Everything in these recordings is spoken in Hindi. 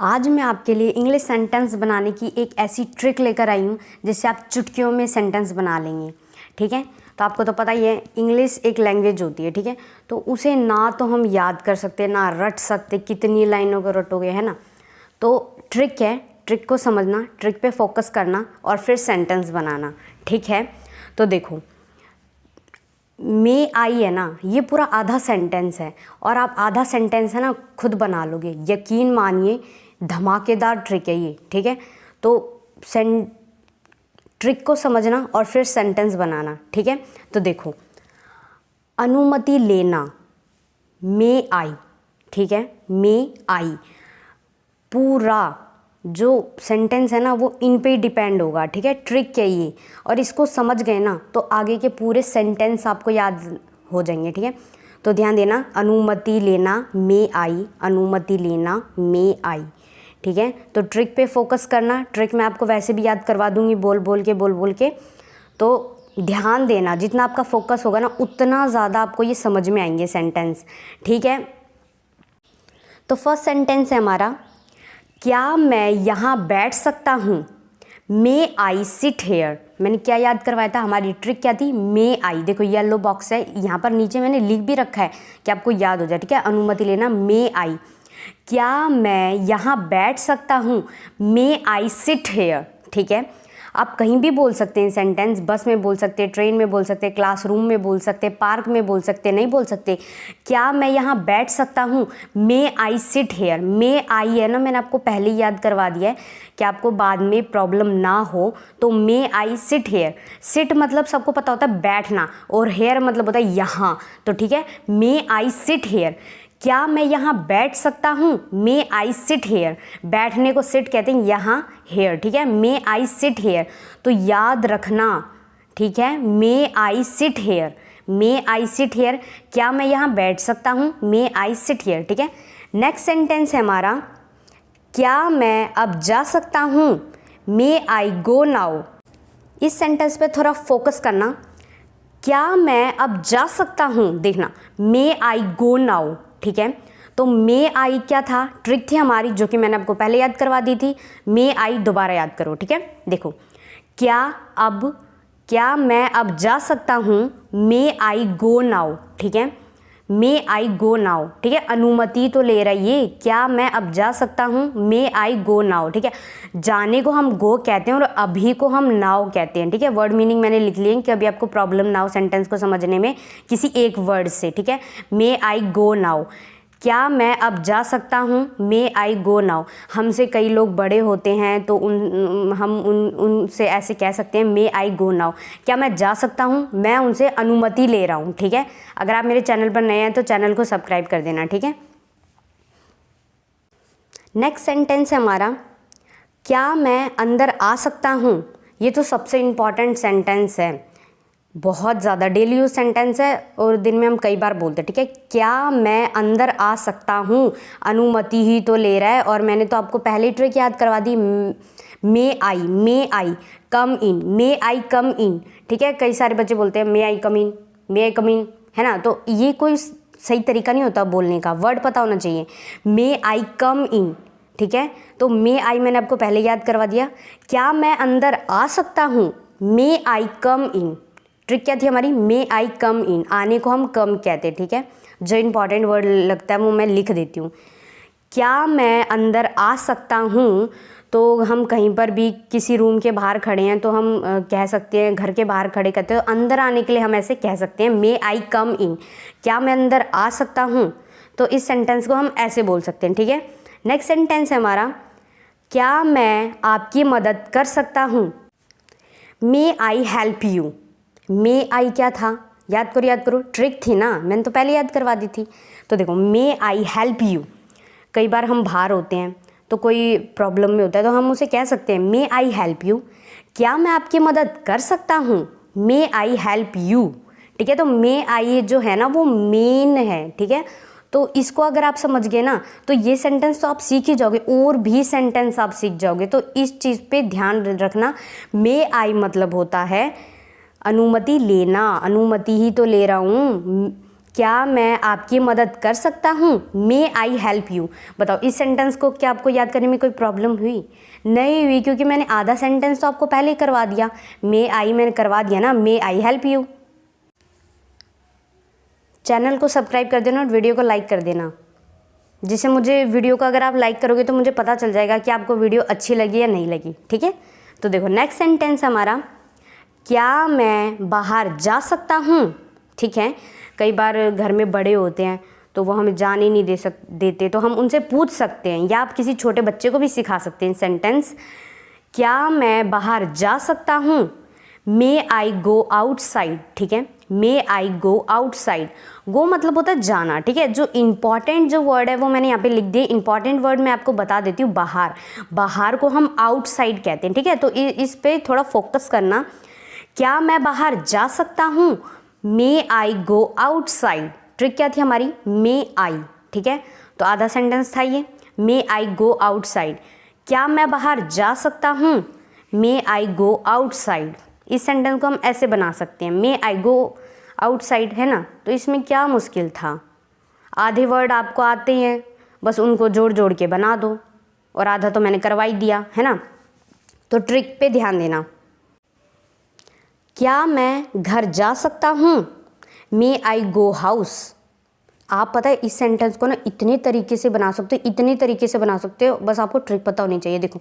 आज मैं आपके लिए इंग्लिश सेंटेंस बनाने की एक ऐसी ट्रिक लेकर आई हूँ जिससे आप चुटकियों में सेंटेंस बना लेंगे। ठीक है, तो आपको तो पता ही है इंग्लिश एक लैंग्वेज होती है। ठीक है, तो उसे ना तो हम याद कर सकते ना रट सकते, कितनी लाइनों को रटोगे, है ना। तो ट्रिक है, ट्रिक को समझना, ट्रिक पे फोकस करना और फिर सेंटेंस बनाना। ठीक है, तो देखो मे आई है ना, ये पूरा आधा सेंटेंस है और आप आधा सेंटेंस है ना खुद बना लोगे, यकीन मानिए धमाकेदार ट्रिक है ये। ठीक है, तो ट्रिक को समझना और फिर सेंटेंस बनाना। ठीक है, तो देखो अनुमति लेना, मे आई। ठीक है, मे आई, पूरा जो सेंटेंस है ना वो इन पे डिपेंड होगा। ठीक है, ट्रिक है ये, और इसको समझ गए ना तो आगे के पूरे सेंटेंस आपको याद हो जाएंगे। ठीक है, तो ध्यान देना, अनुमति लेना मे आई, अनुमति लेना मे आई। ठीक है, तो ट्रिक पे फोकस करना। ट्रिक मैं आपको वैसे भी याद करवा दूंगी बोल बोल के, तो ध्यान देना, जितना आपका फोकस होगा ना उतना ज़्यादा आपको ये समझ में आएंगे सेंटेंस। ठीक है, तो फर्स्ट सेंटेंस है हमारा, क्या मैं यहाँ बैठ सकता हूँ, मे आई सिट हेयर। मैंने क्या याद करवाया था, हमारी ट्रिक क्या थी, मे आई। देखो येलो बॉक्स है यहाँ पर, नीचे मैंने लिख भी रखा है कि आपको याद हो जाए। ठीक है, अनुमति लेना मे आई, क्या मैं यहाँ बैठ सकता हूँ, मे आई सिट हेयर। ठीक है, आप कहीं भी बोल सकते हैं सेंटेंस, बस में बोल सकते हैं, ट्रेन में बोल सकते हैं, क्लासरूम में बोल सकते हैं, पार्क में बोल सकते हैं, नहीं बोल सकते। क्या मैं यहाँ बैठ सकता हूँ, मे आई सिट हेयर। मे आई है ना, मैंने आपको पहले ही याद करवा दिया है कि आपको बाद में प्रॉब्लम ना हो। तो मे आई सिट हेयर, सिट मतलब सबको पता होता है बैठना, और हेयर मतलब होता है यहाँ। तो ठीक है, मे आई सिट हेयर, क्या मैं यहाँ बैठ सकता हूँ, मे आई सिट हेयर। बैठने को सिट कहते हैं, यहाँ हेयर। ठीक है, मे आई सिट हेयर, तो याद रखना। ठीक है, may I sit here, may I sit here, क्या मैं यहाँ बैठ सकता हूँ, मे आई सिट हेयर। ठीक है, नेक्स्ट सेंटेंस है हमारा, क्या मैं अब जा सकता हूँ, मे आई गो नाउ। इस सेंटेंस पे थोड़ा फोकस करना, क्या मैं अब जा सकता हूँ, देखना मे आई गो नाउ। ठीक है, तो मे आई क्या था, ट्रिक थी हमारी जो कि मैंने आपको पहले याद करवा दी थी। मे आई दोबारा याद करो। ठीक है, देखो क्या मैं अब जा सकता हूँ, मे आई गो नाउ। ठीक है, मे आई गो नाउ। ठीक है, अनुमति तो ले रही है, क्या मैं अब जा सकता हूँ, मे आई गो नाउ। ठीक है, जाने को हम गो कहते हैं और अभी को हम नाउ कहते हैं। ठीक है, वर्ड मीनिंग मैंने लिख लिए कि अभी आपको प्रॉब्लम ना हो सेंटेंस को समझने में किसी एक वर्ड से। ठीक है, मे आई गो नाउ, क्या मैं अब जा सकता हूँ, मे आई गो नाउ। हमसे कई लोग बड़े होते हैं तो हम उनसे ऐसे कह सकते हैं, मे आई गो नाउ, क्या मैं जा सकता हूँ, मैं उनसे अनुमति ले रहा हूँ। ठीक है, अगर आप मेरे चैनल पर नए हैं तो चैनल को सब्सक्राइब कर देना। ठीक है, नेक्स्ट सेंटेंस है हमारा, क्या मैं अंदर आ सकता हूँ। ये तो सबसे इम्पॉर्टेंट सेंटेंस है, बहुत ज़्यादा डेली यूज सेंटेंस है और दिन में हम कई बार बोलते हैं। ठीक है, क्या मैं अंदर आ सकता हूँ, अनुमति ही तो ले रहा है, और मैंने तो आपको पहले ही ट्रिक याद करवा दी, मे आई कम इन, मे आई कम इन। ठीक है, कई सारे बच्चे बोलते हैं मे आई कम इन, मे आई कम इन, है ना, तो ये कोई सही तरीका नहीं होता बोलने का, वर्ड पता होना चाहिए, मे आई कम इन। ठीक है, तो मे आई मैंने आपको पहले याद करवा दिया, क्या मैं अंदर आ सकता हूँ, मे आई कम इन। ट्रिक क्या थी हमारी, मे आई कम इन, आने को हम कम कहते हैं। ठीक है, जो इंपॉर्टेंट वर्ड लगता है वो मैं लिख देती हूँ। क्या मैं अंदर आ सकता हूँ, तो हम कहीं पर भी किसी रूम के बाहर खड़े हैं तो हम कह सकते हैं, घर के बाहर खड़े करते हैं तो अंदर आने के लिए हम ऐसे कह सकते हैं, मे आई कम इन, क्या मैं अंदर आ सकता हूँ। तो इस सेंटेंस को हम ऐसे बोल सकते हैं। ठीक है, नेक्स्ट सेंटेंस है हमारा, क्या मैं आपकी मदद कर सकता हूँ, मे आई हेल्प यू। मे आई क्या था, याद करो, ट्रिक थी ना, मैंने तो पहले याद करवा दी थी। तो देखो मे आई हेल्प यू, कई बार हम बाहर होते हैं तो कोई प्रॉब्लम में होता है तो हम उसे कह सकते हैं, मे आई हेल्प यू, क्या मैं आपकी मदद कर सकता हूँ, मे आई हेल्प यू। ठीक है, तो मे आई जो है ना वो मेन है। ठीक है, तो इसको अगर आप समझ गए ना तो ये सेंटेंस तो आप सीख ही जाओगे, और भी सेंटेंस आप सीख जाओगे। तो इस चीज़ पे ध्यान रखना, मे आई मतलब होता है अनुमति लेना, अनुमति ही तो ले रहा हूँ, क्या मैं आपकी मदद कर सकता हूँ, मे आई हेल्प यू। बताओ इस सेंटेंस को क्या आपको याद करने में कोई प्रॉब्लम हुई? नहीं हुई, क्योंकि मैंने आधा सेंटेंस तो आपको पहले ही करवा दिया। मे आई मैंने करवा दिया ना, मे आई हेल्प यू। चैनल को सब्सक्राइब कर देना और वीडियो को लाइक कर देना, जिससे मुझे वीडियो को अगर आप लाइक करोगे तो मुझे पता चल जाएगा कि आपको वीडियो अच्छी लगी या नहीं लगी। ठीक है, तो देखो नेक्स्ट सेंटेंस हमारा, क्या मैं बाहर जा सकता हूँ। ठीक है, कई बार घर में बड़े होते हैं तो वो हमें जाने नहीं देते, तो हम उनसे पूछ सकते हैं, या आप किसी छोटे बच्चे को भी सिखा सकते हैं सेंटेंस, क्या मैं बाहर जा सकता हूँ, मे आई गो आउटसाइड। ठीक है, मे आई गो आउटसाइड, गो मतलब होता है जाना। ठीक है, जो इंपॉर्टेंट जो वर्ड है वो मैंने यहाँ पे लिख दिए। इंपॉर्टेंट वर्ड मैं आपको बता देती हूँ, बाहर, बाहर को हम आउटसाइड कहते हैं। ठीक है, तो इस पे थोड़ा फोकस करना। क्या मैं बाहर जा सकता हूँ, मे आई गो आउटसाइड। ट्रिक क्या थी हमारी, मे आई। ठीक है, तो आधा सेंटेंस था ये, मे आई गो आउटसाइड। क्या मैं बाहर जा सकता हूँ, मे आई गो आउटसाइड। इस सेंटेंस को हम ऐसे बना सकते हैं, मे आई गो आउटसाइड, है ना। तो इसमें क्या मुश्किल था, आधे वर्ड आपको आते हैं, बस उनको जोड़ जोड़ के बना दो, और आधा तो मैंने करवा ही दिया, है ना। तो ट्रिक पे ध्यान देना। क्या मैं घर जा सकता हूँ, मे आई गो हाउस। आप पता है इस सेंटेंस को ना इतने तरीके से बना सकते हो, इतने तरीके से बना सकते हो, बस आपको ट्रिक पता होनी चाहिए। देखो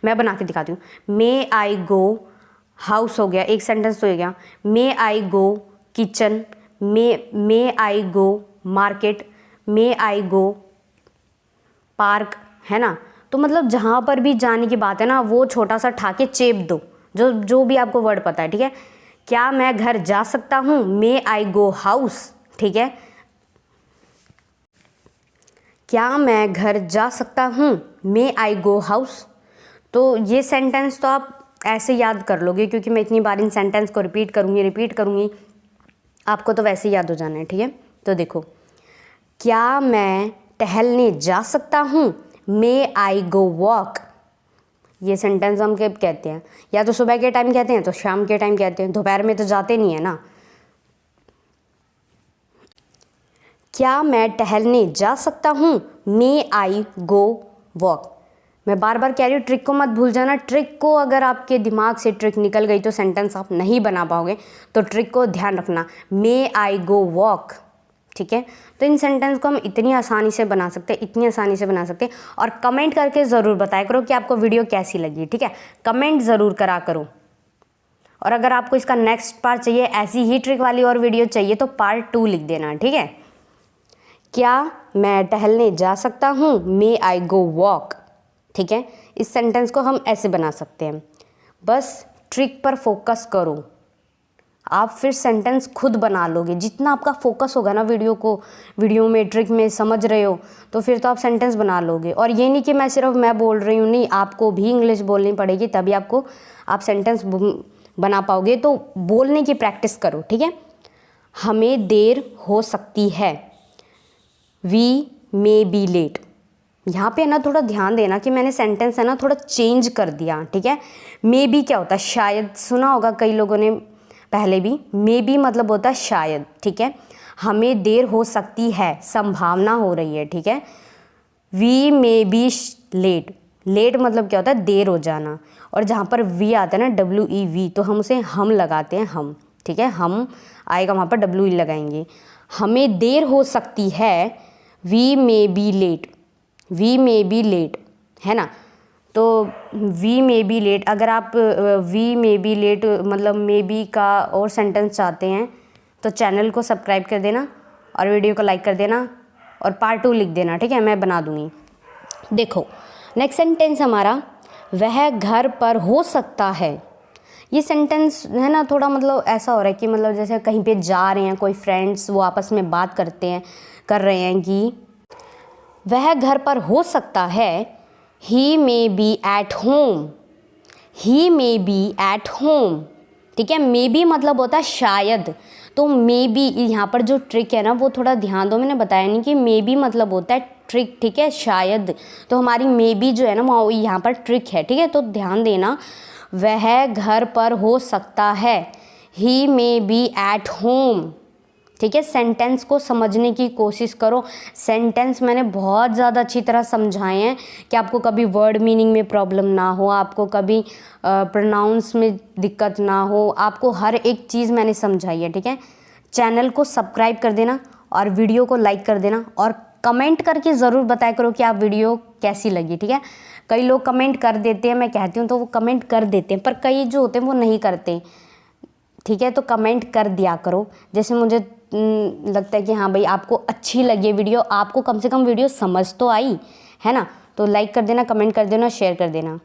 मैं बना के दिखाती हूँ। मे आई गो हाउस हो गया, एक सेंटेंस तो हो गया। मे आई गो किचन, मे आई गो मार्केट, मे आई गो पार्क, है ना। तो मतलब जहाँ पर भी जाने की बात है ना, वो छोटा सा ठा के चेप दो, जो भी आपको वर्ड पता है। ठीक है, क्या मैं घर जा सकता हूँ, मे आई गो हाउस। ठीक है, क्या मैं घर जा सकता हूँ, मे आई गो हाउस। तो ये सेंटेंस तो आप ऐसे याद कर लोगे, क्योंकि मैं इतनी बार इन सेंटेंस को रिपीट करूँगी, आपको तो वैसे ही याद हो जाना है। ठीक है, तो देखो, क्या मैं टहलने जा सकता हूँ, मे आई गो वॉक। ये सेंटेंस हम कब कहते हैं, या तो सुबह के टाइम कहते हैं, तो शाम के टाइम कहते हैं, दोपहर में तो जाते नहीं है ना। क्या मैं टहलने जा सकता हूँ, मे आई गो वॉक। मैं बार बार कह रही हूँ, ट्रिक को मत भूल जाना। ट्रिक को अगर आपके दिमाग से ट्रिक निकल गई तो सेंटेंस आप नहीं बना पाओगे, तो ट्रिक को ध्यान रखना, मे आई गो वॉक। ठीक है, तो इन सेंटेंस को हम इतनी आसानी से बना सकते हैं, इतनी आसानी से बना सकते हैं। और कमेंट करके ज़रूर बताया करो कि आपको वीडियो कैसी लगी। ठीक है, कमेंट ज़रूर करा करो। और अगर आपको इसका नेक्स्ट पार्ट चाहिए, ऐसी ही ट्रिक वाली और वीडियो चाहिए, तो पार्ट 2 लिख देना। ठीक है, क्या मैं टहलने जा सकता हूँ, मे आई गो वॉक। ठीक है, इस सेंटेंस को हम ऐसे बना सकते हैं। बस ट्रिक पर फोकस करो, आप फिर सेंटेंस खुद बना लोगे। जितना आपका फोकस होगा ना वीडियो में, ट्रिक में समझ रहे हो, तो फिर तो आप सेंटेंस बना लोगे। और ये नहीं कि मैं बोल रही हूँ, नहीं, आपको भी इंग्लिश बोलनी पड़ेगी, तभी आप सेंटेंस बना पाओगे। तो बोलने की प्रैक्टिस करो। ठीक है, हमें देर हो सकती है, वी मे बी लेट। यहाँ पे ना थोड़ा ध्यान देना कि मैंने सेंटेंस है ना थोड़ा चेंज कर दिया। ठीक है, मे बी क्या होता है, शायद सुना होगा कई लोगों ने पहले भी। मे बी मतलब होता है शायद। ठीक है, हमें देर हो सकती है, संभावना हो रही है। ठीक है, we may be late, late मतलब क्या होता है, देर हो जाना। और जहाँ पर वी आता है ना, WEV, तो हम उसे हम लगाते हैं, हम। ठीक है, हम आएगा वहाँ पर WE लगाएंगे। हमें देर हो सकती है, we may be late, we may be late, है ना। तो वी मे बी लेट, अगर आप वी मे बी लेट मतलब मे बी का और सेंटेंस चाहते हैं तो चैनल को सब्सक्राइब कर देना और वीडियो को लाइक कर देना और पार्ट 2 लिख देना। ठीक है, मैं बना दूँगी। देखो नेक्स्ट सेंटेंस हमारा, वह घर पर हो सकता है। ये सेंटेंस है ना थोड़ा मतलब ऐसा हो रहा है कि मतलब जैसे कहीं पे जा रहे हैं, कोई फ्रेंड्स वो आपस में बात कर रहे हैं कि वह घर पर हो सकता है, he may be at home, he may be at home. ठीक है, मे बी मतलब होता है शायद, तो मे बी यहाँ पर जो ट्रिक है ना वो थोड़ा ध्यान दो। मैंने बताया नहीं कि मे बी मतलब होता है ट्रिक। ठीक है, शायद, तो हमारी मे बी जो है ना वो यहाँ पर ट्रिक है। ठीक है, तो ध्यान देना, वह घर पर हो सकता है, he may be at home. ठीक है। सेंटेंस को समझने की कोशिश करो। सेंटेंस मैंने बहुत ज़्यादा अच्छी तरह समझाए हैं कि आपको कभी वर्ड मीनिंग में प्रॉब्लम ना हो, आपको कभी प्रोनाउंस में दिक्कत ना हो, आपको हर एक चीज़ मैंने समझाई है, ठीक है। चैनल को सब्सक्राइब कर देना और वीडियो को लाइक कर देना और कमेंट करके ज़रूर बताया करो कि आप वीडियो कैसी लगी, ठीक है। कई लोग कमेंट कर देते हैं, मैं कहती हूँ तो वो कमेंट कर देते हैं, पर कई जो होते हैं वो नहीं करते, ठीक है। तो कमेंट कर दिया करो, जैसे मुझे लगता है कि हाँ भाई आपको अच्छी लगी वीडियो, आपको कम से कम वीडियो समझ तो आई है ना। तो लाइक कर देना, कमेंट कर देना, शेयर कर देना।